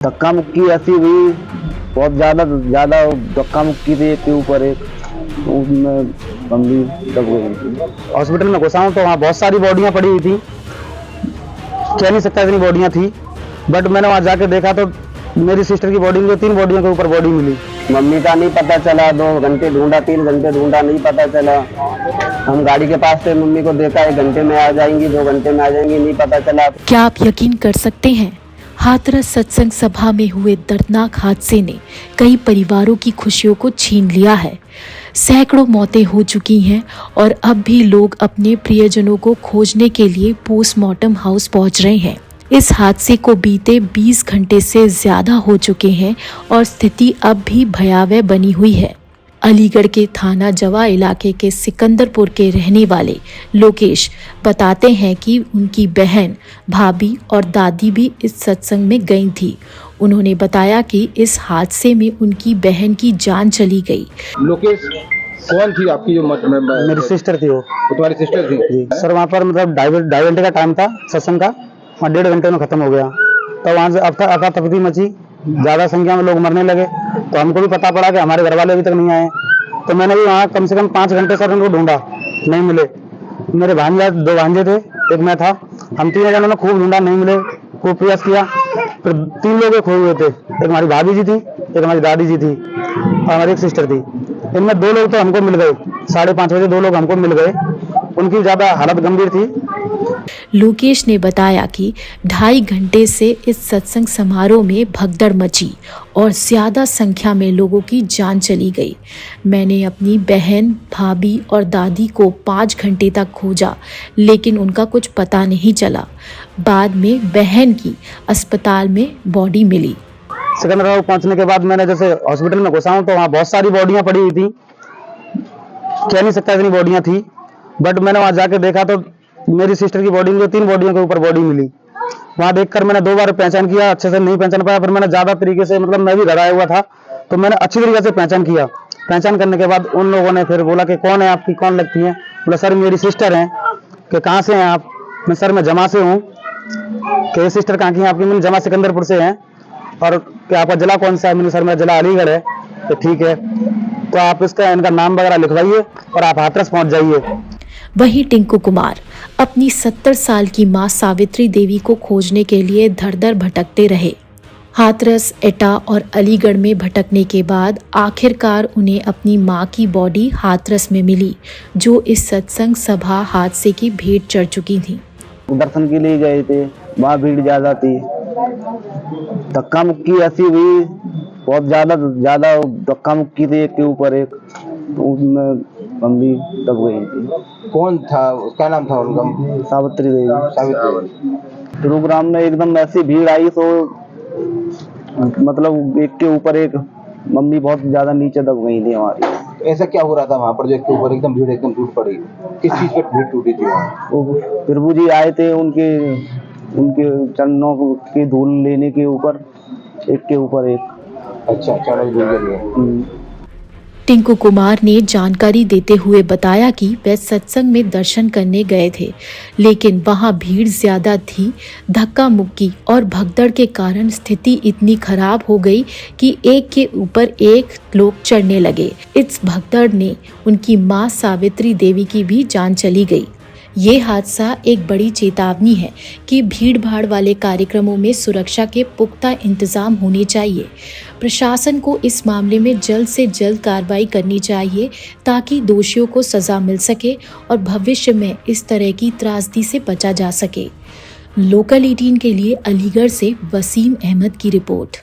धक्का मुक्की ऐसी हुई, बहुत ज्यादा धक्का मुक्की थी, एक के ऊपर एक, उसमें बंदी दब गई। हॉस्पिटल में घुसा हूँ तो वहाँ बहुत सारी बॉडियाँ पड़ी हुई थी, कह नहीं सकता इतनी बॉडियाँ थी, बट मैंने वहाँ जाके देखा तो मेरी सिस्टर की बॉडी में 3 बॉडियों के ऊपर बॉडी मिली। मम्मी का नहीं पता चला, 2 घंटे ढूंढा, 3 घंटे ढूंढा, नहीं पता चला। हम गाड़ी के पास थे, मम्मी को देखा 1 घंटे में आ जाएंगी, 2 घंटे में आ जाएंगी, नहीं पता चला। क्या आप यकीन कर सकते हैं, हाथरस सत्संग सभा में हुए दर्दनाक हादसे ने कई परिवारों की खुशियों को छीन लिया है। सैकड़ों मौतें हो चुकी हैं और अब भी लोग अपने प्रियजनों को खोजने के लिए पोस्टमार्टम हाउस पहुंच रहे हैं। इस हादसे को बीते 20 घंटे से ज्यादा हो चुके हैं और स्थिति अब भी भयावह बनी हुई है। अलीगढ़ के थाना जवा इलाके के सिकंदरपुर के रहने वाले लोकेश बताते हैं कि उनकी बहन, भाभी और दादी भी इस सत्संग में गई थी। उन्होंने बताया कि इस हादसे में उनकी बहन की जान चली गई। लोकेश कौन थी आपकी? जो मेरी सिस्टर थी। वो तुम्हारी सिस्टर थी? सर वहाँ पर मतलब 2.5 घंटे का टाइम था सत्संग का, वहाँ 1.5 घंटे में खत्म हो गया। तो वहाँ से अफरा-तफरी मची, ज्यादा संख्या में लोग मरने लगे, तो हमको भी पता पड़ा कि हमारे घर वाले अभी तक नहीं आए। तो मैंने भी वहाँ कम से कम 5 घंटे सर उनको ढूंढा, नहीं मिले। मेरे भांजा 2 भांजे थे, एक मैं था, हम 3 जनों ने खूब ढूंढा, नहीं मिले, खूब प्रयास किया। फिर 3 लोग खोए हुए थे, एक हमारी भाभी जी थी, एक हमारी दादी जी थी और हमारी एक सिस्टर थी। इनमें 2 लोग तो हमको मिल गए, 5:30 बजे 2 लोग हमको मिल गए, उनकी ज्यादा हालत गंभीर थी। लोकेश ने बताया कि 2.5 घंटे से इस सत्संग समारोह में भगदड़ मची और ज्यादा संख्या में लोगों की जान चली गई। मैंने अपनी बहन, भाभी और दादी को 5 घंटे तक खोजा, लेकिन उनका कुछ पता नहीं चला। बाद में बहन की अस्पताल में बॉडी मिली। सिकंदराबाद पहुंचने के बाद मैंने जैसे हॉस्पिटल में घुसा हूँ तो वहाँ बहुत सारी बॉडियाँ पड़ी हुई थी, कह नहीं सकता इतनी बॉडियाँ थी, बट मैंने वहाँ जाके देखा तो मेरी सिस्टर की बॉडी में 3 बॉडियों के ऊपर बॉडी मिली। वहाँ देखकर मैंने 2 बार पहचान किया, अच्छे से नहीं पहचान पाया, फिर मैंने ज्यादा तरीके से, मतलब मैं भी घर आया हुआ था तो मैंने अच्छी तरीके से पहचान किया। पहचान करने के बाद उन लोगों ने फिर बोला कि कौन है आपकी, कौन लगती है? बोला सर मेरी सिस्टर है। कि कहाँ से हैं आप? मैं सर मैं जमा से हूँ। कि सिस्टर कहाँ की है आपकी? मैंने जमा सिकंदरपुर से हैं। और क्या आपका जिला कौन सा है? मैंने सर मेरा जिला अलीगढ़ है। तो ठीक है, तो आप इनका नाम वगैरह लिखवाइए और आप हाथरस पहुंच जाइए। वहीं टिंकू कुमार अपनी 70 साल की मां सावित्री देवी को खोजने के लिए धर-धर भटकते रहे। हाथरस, एटा और अलीगढ़ में भटकने के बाद आखिरकार उन्हें अपनी मां की बॉडी हाथरस में मिली, जो इस सत्संग सभा हादसे की भेंट चढ़ चुकी थी। दर्शन के लिए गए थे, वहाँ भीड़ ज्यादा थी, धक्का मुक्की ऐसी हुई, बहुत ज्यादा धक्का मुक्की थी, एक के ऊपर एक, उसमें बंदी दब गई थी। कौन था? क्या नाम था उनका? सावित्री देवी। सावित्री। प्रोग्राम में एकदम ऐसी भीड़ आई तो मतलब एक के ऊपर एक, मम्मी बहुत ज्यादा नीचे दब गई थी हमारी। ऐसा क्या हो रहा था वहाँ पर जो एक के ऊपर एकदम भीड़ एकदम टूट पड़ी? किस चीज पर भीड़ टूटी थी वहाँ? प्रभु जी आए थे, उनके चरणों की धूल लेने के ऊपर, एक के ऊपर एक। अच्छा, चरणों की धूल के लिए। टिंकू कुमार ने जानकारी देते हुए बताया कि वे सत्संग में दर्शन करने गए थे, लेकिन वहां भीड़ ज्यादा थी। धक्का मुक्की और भगदड़ के कारण स्थिति इतनी खराब हो गई कि एक के ऊपर एक लोग चढ़ने लगे। इस भगदड़ ने उनकी मां सावित्री देवी की भी जान चली गई। ये हादसा एक बड़ी चेतावनी है कि भीड़-भाड़ वाले कार्यक्रमों में सुरक्षा के पुख्ता इंतजाम होने चाहिए। प्रशासन को इस मामले में जल्द से जल्द कार्रवाई करनी चाहिए ताकि दोषियों को सजा मिल सके और भविष्य में इस तरह की त्रासदी से बचा जा सके। लोकल 18 के लिए अलीगढ़ से वसीम अहमद की रिपोर्ट।